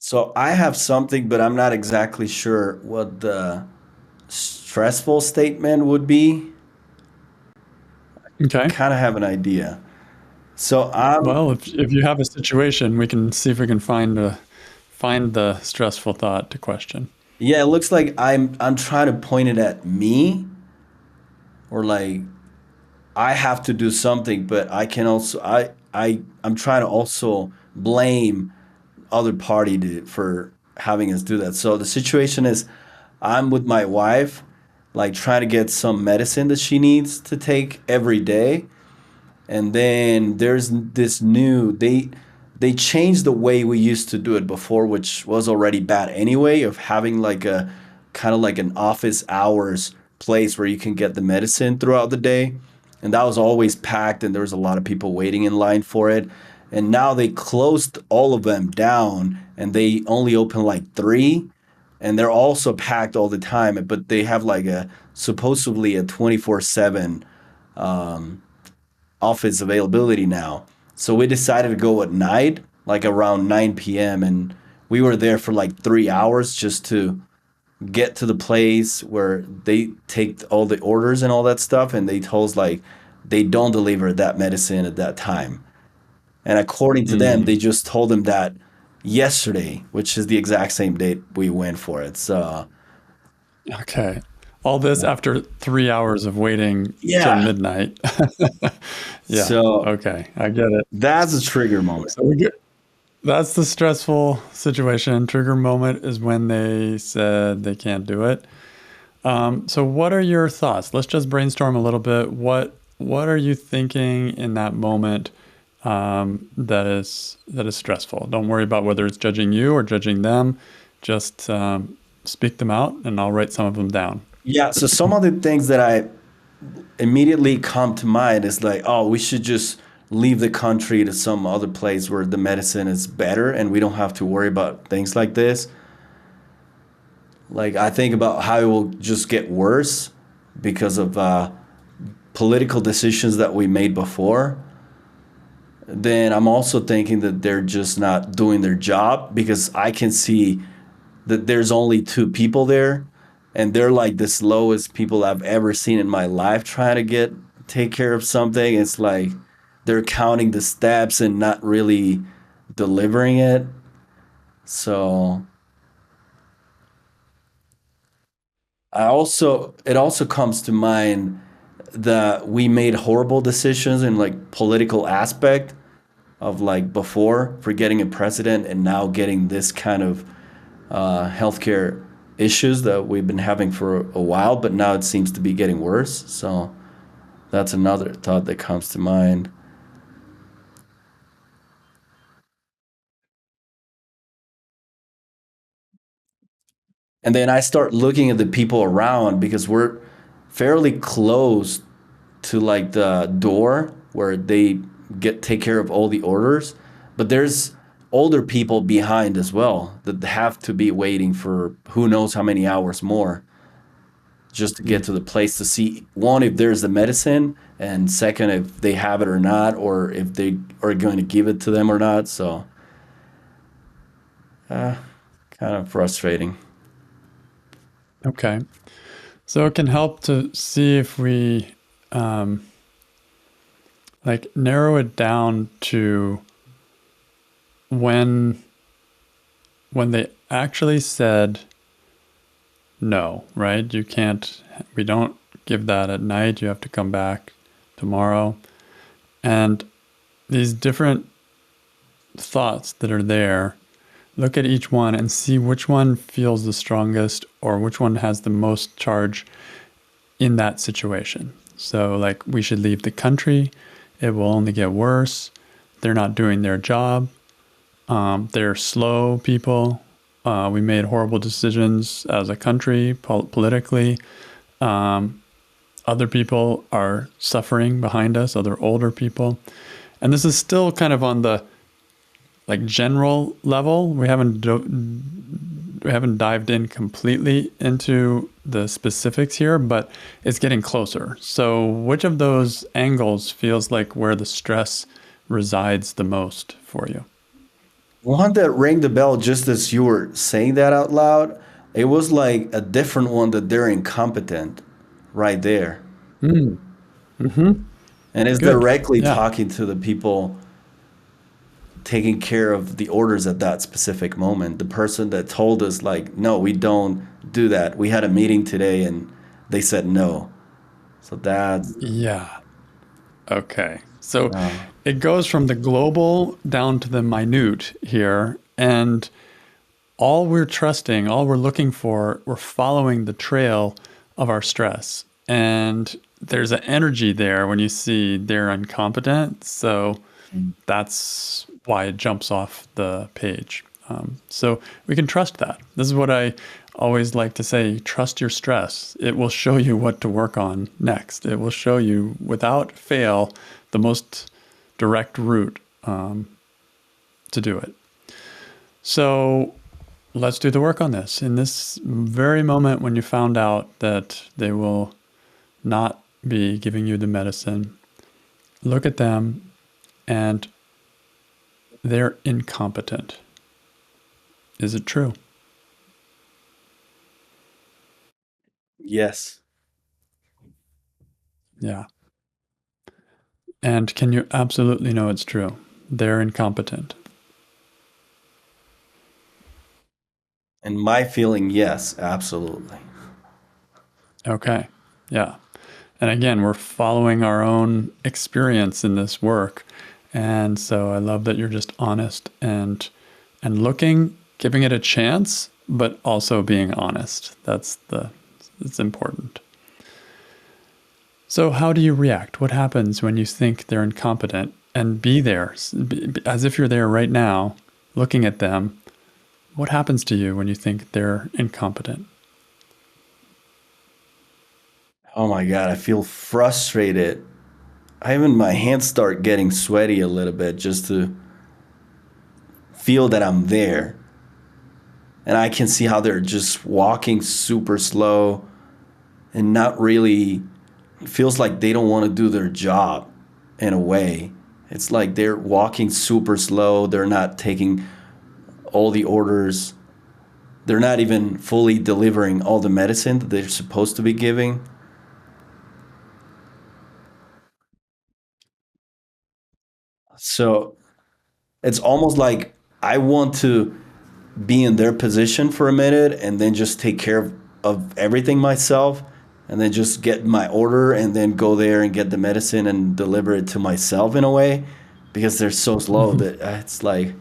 So I have something, but I'm not exactly sure what the stressful statement would be. Okay. Kind of have an idea. So I'm, Well, if you have a situation, we can see if we can find the stressful thought to question. yeah, it looks like I'm trying to point it at me, or like I have to do something, but I can also I'm trying to also blame other party for having us do that. So the situation is I'm with my wife, like trying to get some medicine that she needs to take every day. And then there's this new they changed the way we used to do it before, which was already bad anyway, of having like a kind of like an office hours place where you can get the medicine throughout the day. And that was always packed and there was a lot of people waiting in line for it. And now they closed all of them down and they only open like three, and they're also packed all the time, but they have like a supposedly a 24/7 office availability now. So we decided to go at night, like around 9 p.m. And we were there for like 3 hours just to get to the place where they take all the orders and all that stuff. And they told us like they don't deliver that medicine at that time. And according to them, they Mm, just told them that yesterday, which is the exact same date we went for it. So okay. All this after 3 hours of waiting till yeah. midnight. Yeah. So Okay. I get it. that's a trigger moment. So we get that's the stressful situation. Trigger moment is when they said they can't do it. So what are your thoughts? Let's just brainstorm a little bit. What are you thinking in that moment that is stressful? Don't worry about whether it's judging you or judging them. Just speak them out, and I'll write some of them down. Yeah. So some of the things that I immediately come to mind is like, oh, we should just leave the country to some other place where the medicine is better and we don't have to worry about things like this. Like, I think about how it will just get worse because of political decisions that we made before. Then I'm also thinking that they're just not doing their job because I can see that there's only two people there and they're like the slowest people I've ever seen in my life trying to take care of something. It's like they're counting the steps and not really delivering it. So I also it also comes to mind that we made horrible decisions in like political aspect of like before for getting a president and now getting this kind of healthcare issues that we've been having for a while, but now it seems to be getting worse. So that's another thought that comes to mind. And then I start looking at the people around because we're fairly close to like the door where they get take care of all the orders, but there's older people behind as well that have to be waiting for who knows how many hours more just to get Mm. to the place to see one if there's the medicine, and second if they have it or not, or if they are going to give it to them or not. So uh, kind of frustrating. Okay. So it can help to see if we like narrow it down to when they actually said no, right? You can't, we don't give that at night. You have to come back tomorrow. And these different thoughts that are there, look at each one and see which one feels the strongest or which one has the most charge in that situation. So, like, we should leave the country. It will only get worse. They're not doing their job. They're slow people. We made horrible decisions as a country, politically. Other people are suffering behind us, other older people. And this is still kind of on the like general level. We haven't dived in completely into the specifics here, but it's getting closer. So, which of those angles feels like where the stress resides the most for you? One that rang the bell just as you were saying that out loud, it was like a different one that they're incompetent right there. Mm. Hmm. And it's Good. directly Yeah. talking to the people taking care of the orders at that specific moment. The person that told us, like, no, we don't do that. We had a meeting today and they said no. So that's, Yeah. Okay. So uh, it goes from the global down to the minute here. And all we're trusting, all we're looking for, we're following the trail of our stress. And there's an energy there when you see they're incompetent. So that's why it jumps off the page. So we can trust that. This is what I always like to say: trust your stress. It will show you what to work on next. It will show you without fail the most direct route to do it. So let's do the work on this. In this very moment when you found out that they will not be giving you the medicine, look at them and they're incompetent. Is it true? yes. Yeah. And can you absolutely know it's true? They're incompetent. And my feeling, yes, absolutely. Okay. Yeah. And again, we're following our own experience in this work. And so I love that you're just honest and looking, giving it a chance, but also being honest. It's important. So how do you react? What happens when you think they're incompetent and be there as if you're there right now, looking at them? What happens to you when you think they're incompetent? Oh my God, I feel frustrated. I even my hands start getting sweaty a little bit just to feel that I'm there. And I can see how they're just walking super slow and not really, it feels like they don't want to do their job in a way. It's like they're walking super slow. They're not taking all the orders. They're not even fully delivering all the medicine that they're supposed to be giving. So it's almost like I want to be in their position for a minute and then just take care of everything myself and then just get my order and then go there and get the medicine and deliver it to myself in a way because they're so slow Hmm. that it's like,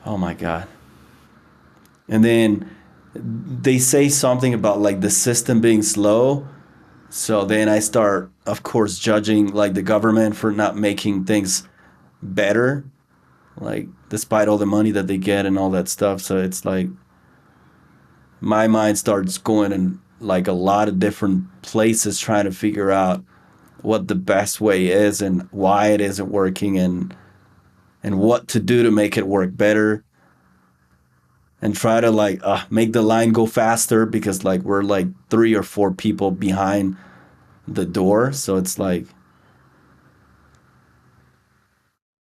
oh my God. And then they say something about like the system being slow. So then I start, of course, judging like the government for not making things better, like despite all the money that they get and all that stuff. So it's like my mind starts going in like a lot of different places trying to figure out what the best way is and why it isn't working and what to do to make it work better and try to like make the line go faster because like we're like 3 or 4 people behind the door, so it's like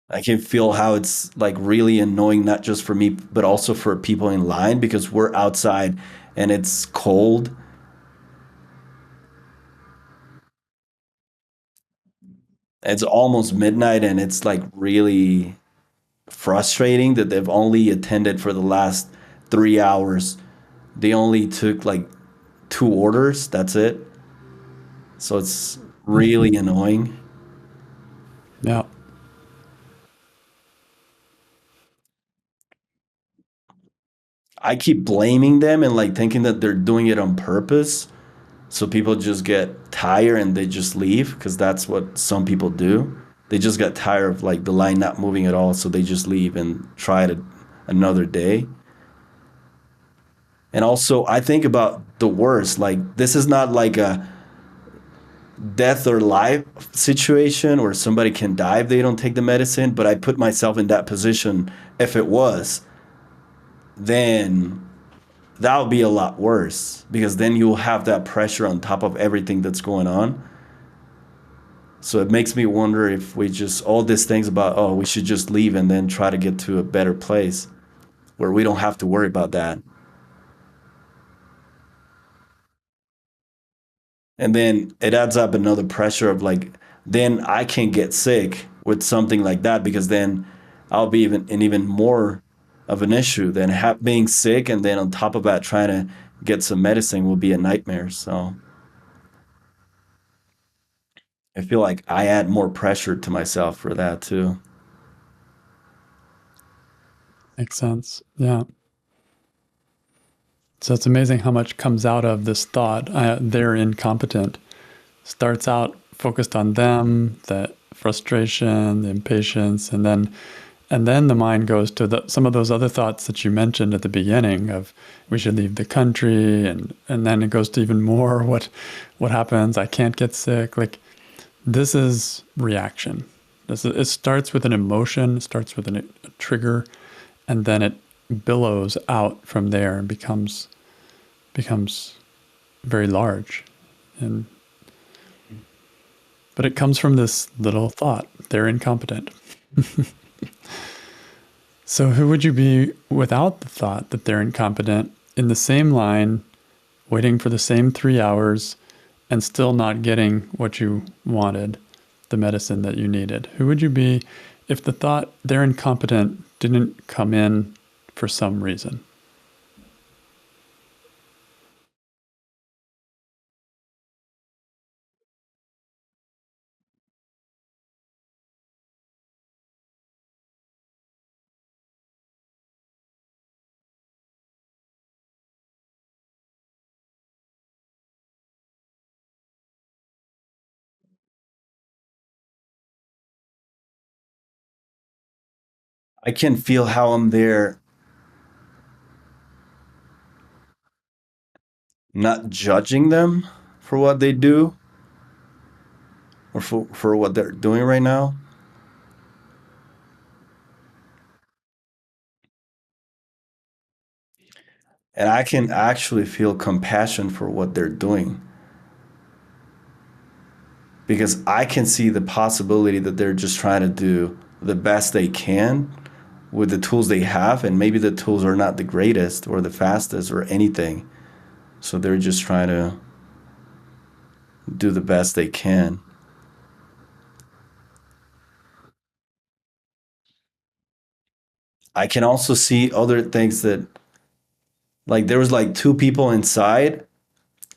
I can feel how it's like really annoying not just for me but also for people in line because we're outside and it's cold. It's almost midnight and it's like really frustrating that they've only attended for the last 3 hours. They only took like 2 orders. That's it. So it's Hmm. really annoying. Yeah. I keep blaming them and like thinking that they're doing it on purpose. So people just get tired and they just leave because that's what some people do. They just get tired of like the line not moving at all. So they just leave and try it another day. And also, I think about the worst. Like, this is not like a death or life situation where somebody can die if they don't take the medicine, but I put myself in that position. If it was, then that would be a lot worse because then you'll have that pressure on top of everything that's going on. So it makes me wonder if we just all these things about, oh, we should just leave and then try to get to a better place where we don't have to worry about that. And then it adds up another pressure of like, then I can get sick with something like that because then I'll be even in even more of an issue than being sick. And then on top of that, trying to get some medicine will be a nightmare. So I feel like I add more pressure to myself for that too. Makes sense. Yeah. So it's amazing how much comes out of this thought. They're incompetent. Starts out focused on them, the frustration, the impatience, and then the mind goes to some of those other thoughts that you mentioned at the beginning of we should leave the country, and then it goes to even more what happens. I can't get sick. Like this is reaction. It starts with an emotion, it starts with a trigger, and then it billows out from there and becomes very large. And but it comes from this little thought. They're incompetent. So who would you be without the thought that they're incompetent in the same line, waiting for the same 3 hours and still not getting what you wanted, the medicine that you needed? Who would you be if the thought they're incompetent didn't come in for some reason? I can feel how I'm there, not judging them for what they do or for what they're doing right now. And I can actually feel compassion for what they're doing because I can see the possibility that they're just trying to do the best they can with the tools they have. And maybe the tools are not the greatest or the fastest or anything. So they're just trying to do the best they can. I can also see other things that, like, there was like two people inside,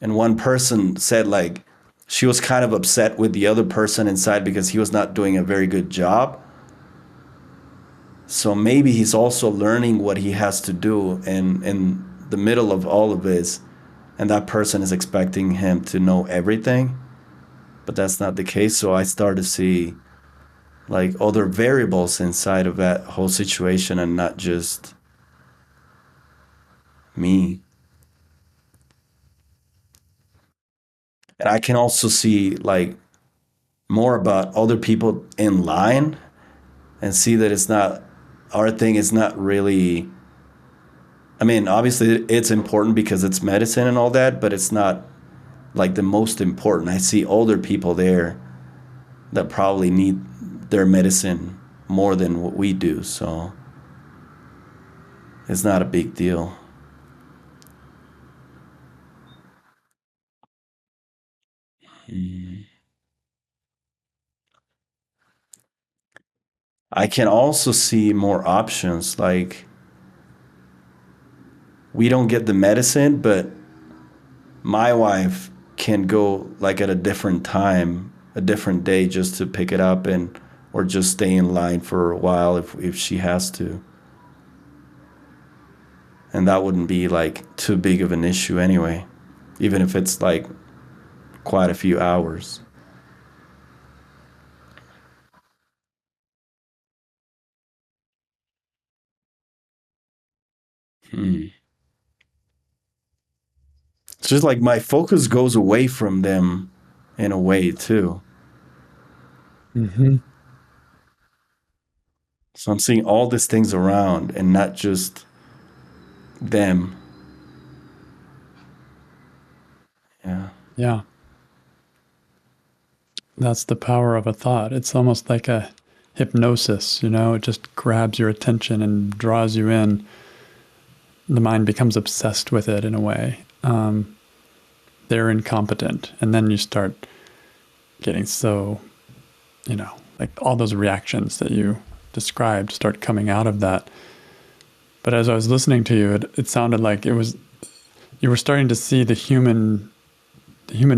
and one person said, like, she was kind of upset with the other person inside because he was not doing a very good job. So maybe he's also learning what he has to do in the middle of all of this, and that person is expecting him to know everything, but that's not the case. So I start to see like other variables inside of that whole situation and not just me. And I can also see like more about other people in line and see that it's not our thing is not really, I mean, obviously it's important because it's medicine and all that, but it's not like the most important. I see older people there that probably need their medicine more than what we do, so it's not a big deal. Mm. I can also see more options. Like, we don't get the medicine, but my wife can go like at a different time, a different day just to pick it up and or just stay in line for a while if she has to. And that wouldn't be like too big of an issue anyway, even if it's like quite a few hours. Hmm. It's just like my focus goes away from them in a way too. Mm-hmm. So I'm seeing all these things around and not just them. Yeah. Yeah. That's the power of a thought. It's almost like a hypnosis, it just grabs your attention and draws you in. The mind becomes obsessed with it in a way. They're incompetent. And then you start getting so, like all those reactions that you described start coming out of that. But as I was listening to you, it sounded like you were starting to see the human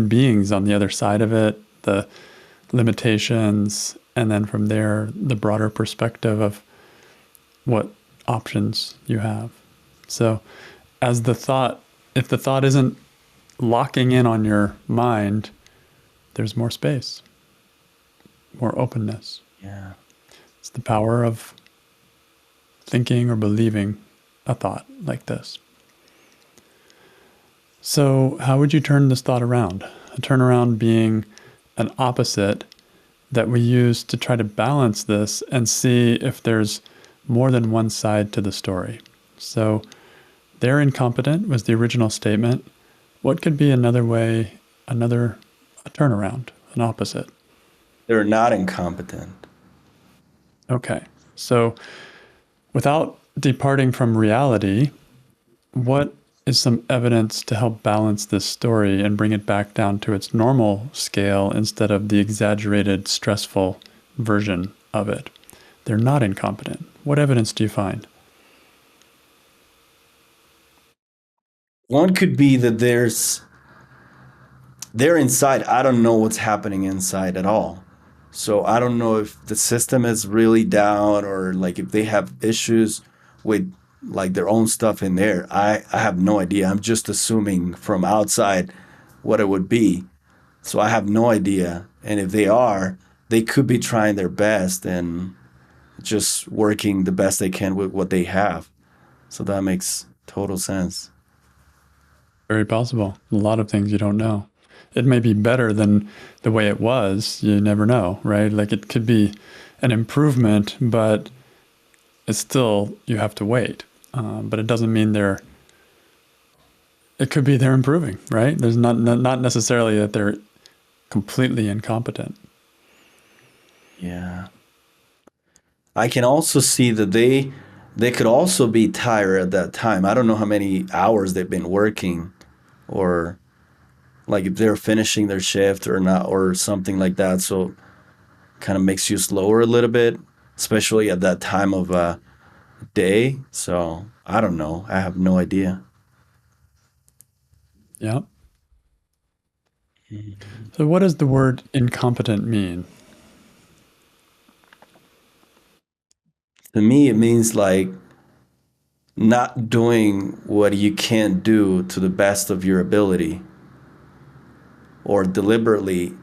beings on the other side of it, the limitations, and then from there, the broader perspective of what options you have. So, as the thought, if the thought isn't locking in on your mind, there's more space, more openness. Yeah. It's the power of thinking or believing a thought like this. So, how would you turn this thought around? A turnaround being an opposite that we use to try to balance this and see if there's more than one side to the story. So, they're incompetent was the original statement. What could be another way, a turnaround, an opposite? They're not incompetent. Okay. So, without departing from reality, what is some evidence to help balance this story and bring it back down to its normal scale instead of the exaggerated, stressful version of it? They're not incompetent. What evidence do you find? One could be that they're inside. I don't know what's happening inside at all. So I don't know if the system is really down or like if they have issues with like their own stuff in there. I have no idea. I'm just assuming from outside what it would be. So I have no idea. And if they are, they could be trying their best and just working the best they can with what they have. So that makes total sense. Very possible. A lot of things you don't know. It may be better than the way it was. You never know, right? Like it could be an improvement, but it's still, you have to wait. But it doesn't mean it could be they're improving, right? There's not necessarily that they're completely incompetent. Yeah. I can also see that they could also be tired at that time. I don't know how many hours they've been working or like if they're finishing their shift or not or something like that. So kind of makes you slower a little bit, especially at that time of day. So I don't know. I have no idea. Yeah. So what does the word incompetent mean? To me, it means like not doing what you can't do to the best of your ability or deliberately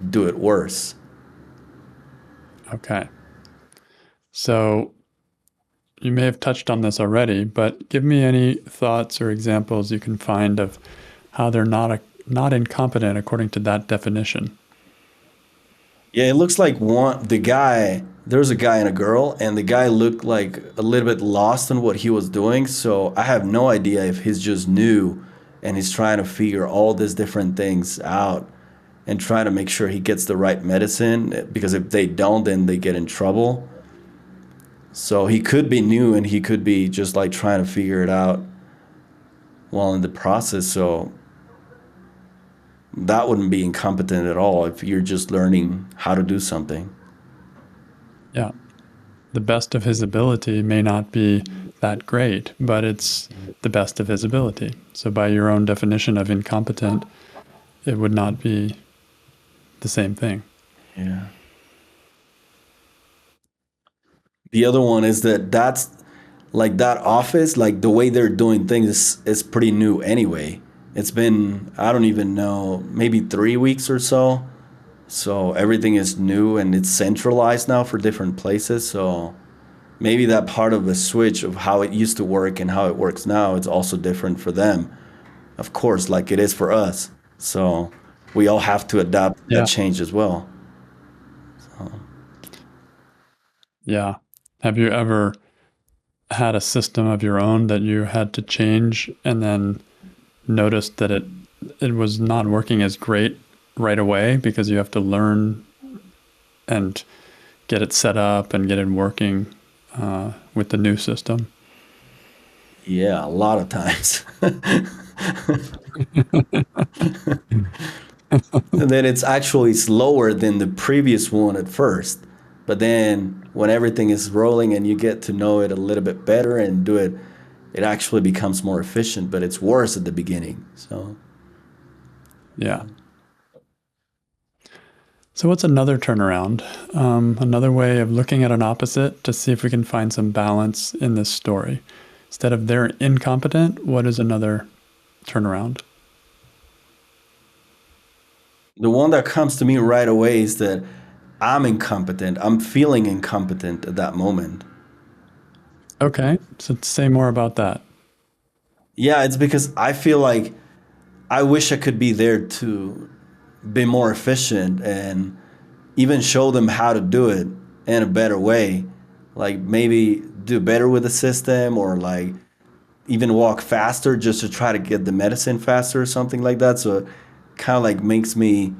do it worse. Okay. So you may have touched on this already, but give me any thoughts or examples you can find of how they're not incompetent according to that definition. Yeah, it looks like there's a guy and a girl, and the guy looked like a little bit lost in what he was doing. So I have no idea if he's just new and he's trying to figure all these different things out and trying to make sure he gets the right medicine because if they don't, then they get in trouble. So he could be new and he could be just like trying to figure it out while in the process. So that wouldn't be incompetent at all if you're just learning how to do something. Yeah. The best of his ability may not be that great, but it's the best of his ability. So by your own definition of incompetent, it would not be the same thing. Yeah. The other one is that's like that office, like the way they're doing things is pretty new anyway. It's been, I don't even know, maybe 3 weeks or so. So everything is new and it's centralized now for different places. So maybe that part of the switch of how it used to work and how it works now, it's also different for them. Of course, like it is for us. So we all have to adapt that Yeah. change as well. Yeah. Have you ever had a system of your own that you had to change and then noticed that it was not working as great right away because you have to learn and get it set up and get it working with the new system. Yeah, a lot of times. And then it's actually slower than the previous one at first. But then when everything is rolling and you get to know it a little bit better and do it, it actually becomes more efficient, but it's worse at the beginning. So, Yeah. So, what's another turnaround? Another way of looking at an opposite to see if we can find some balance in this story. Instead of they're incompetent, what is another turnaround? the one that comes to me right away is that I'm incompetent. I'm feeling incompetent at that moment. Okay, so say more about that. Yeah, it's because I feel like I wish I could be there to be more efficient and even show them how to do it in a better way. Like maybe do better with the system or like even walk faster just to try to get the medicine faster or something like that. So it kind of like makes me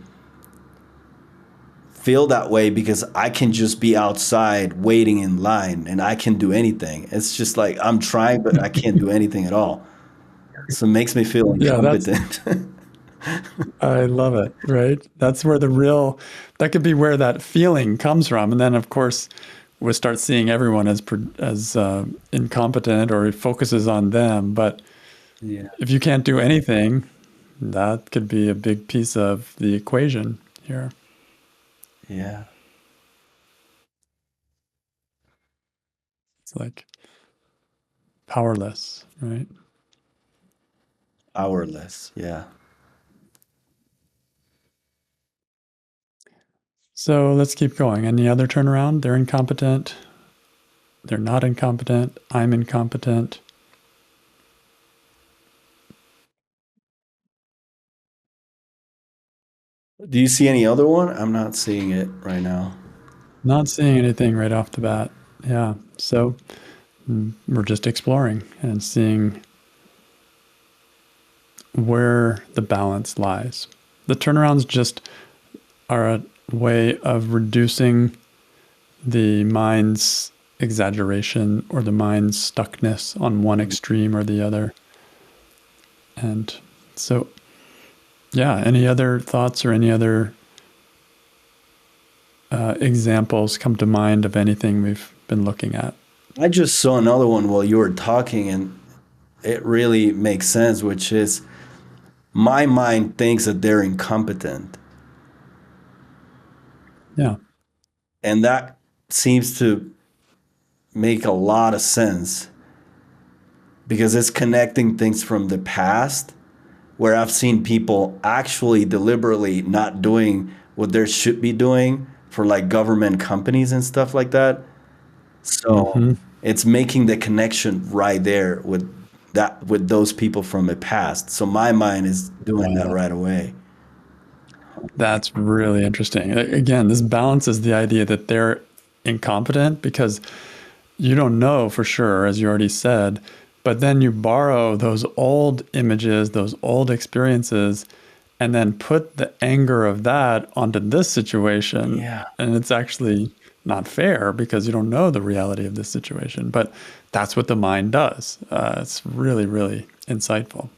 feel that way because I can just be outside waiting in line and I can do anything. It's just like I'm trying, but I can't do anything at all. So it makes me feel Yeah, that's incompetent. I love it, right? That's where the real, that could be where that feeling comes from. And then, of course, we start seeing everyone as incompetent or it focuses on them. But Yeah. if you can't do anything, that could be a big piece of the equation here. Yeah. It's like powerless, right? Powerless. Yeah. So let's keep going. Any other turnaround? They're incompetent. They're not incompetent. I'm incompetent. Do you see any other one? I'm not seeing it right now. Not seeing anything right off the bat. Yeah. So we're just exploring and seeing where the balance lies. The turnarounds just are a way of reducing the mind's exaggeration or the mind's stuckness on one extreme or the other. And so, yeah, any other thoughts or any other examples come to mind of anything we've been looking at? I just saw another one while you were talking, and it really makes sense, which is my mind thinks that they're incompetent. Yeah. And that seems to make a lot of sense because it's connecting things from the past where I've seen people actually deliberately not doing what they should be doing for like government companies and stuff like that. So Hmm. it's making the connection right there with those people from the past. So my mind is doing that Wow. right away. That's really interesting. Again, this balances the idea that they're incompetent because you don't know for sure, as you already said, but then you borrow those old images, those old experiences, and then put the anger of that onto this situation. Yeah. And it's actually not fair because you don't know the reality of this situation. But that's what the mind does. It's really, really insightful.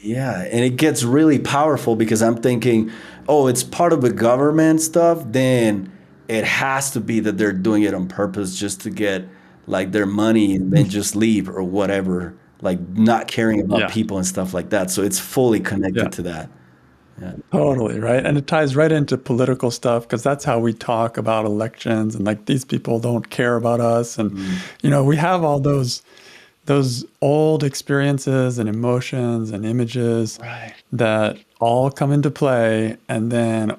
Yeah, and it gets really powerful because I'm thinking, oh, it's part of the government stuff, then it has to be that they're doing it on purpose just to get like their money and then just leave or whatever, like not caring about Yeah. people and stuff like that. So it's fully Yeah. connected to that. Yeah. Totally, right? And it ties right into political stuff because that's how we talk about elections and like these people don't care about us and Mm. we have all those old experiences and emotions and images Right. that all come into play and then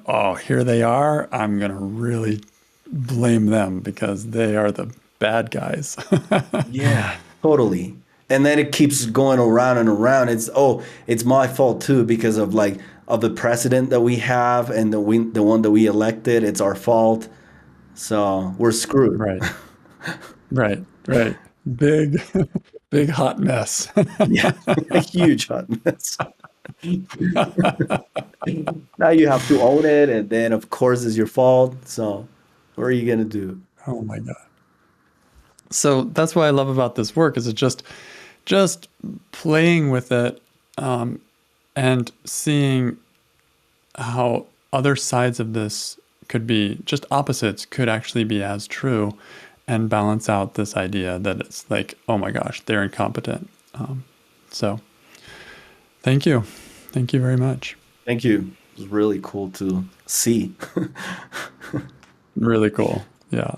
here they are. I'm going to really blame them because they are the bad guys. Yeah, totally. And then it keeps going around and around. It's oh, it's my fault too because of like of the president that we have and the one that we elected. It's our fault. So we're screwed. Right. Right. Right. Big big hot mess. Yeah, a huge hot mess. Now you have to own it, and then of course it's your fault. So what are you gonna do? Oh my God. So that's what I love about this work is it just playing with it, and seeing how other sides of this could be just opposites could actually be as true and balance out this idea that it's like, oh my gosh, they're incompetent. So thank you. Thank you very much. Thank you. It was really cool to see. Really cool. Yeah.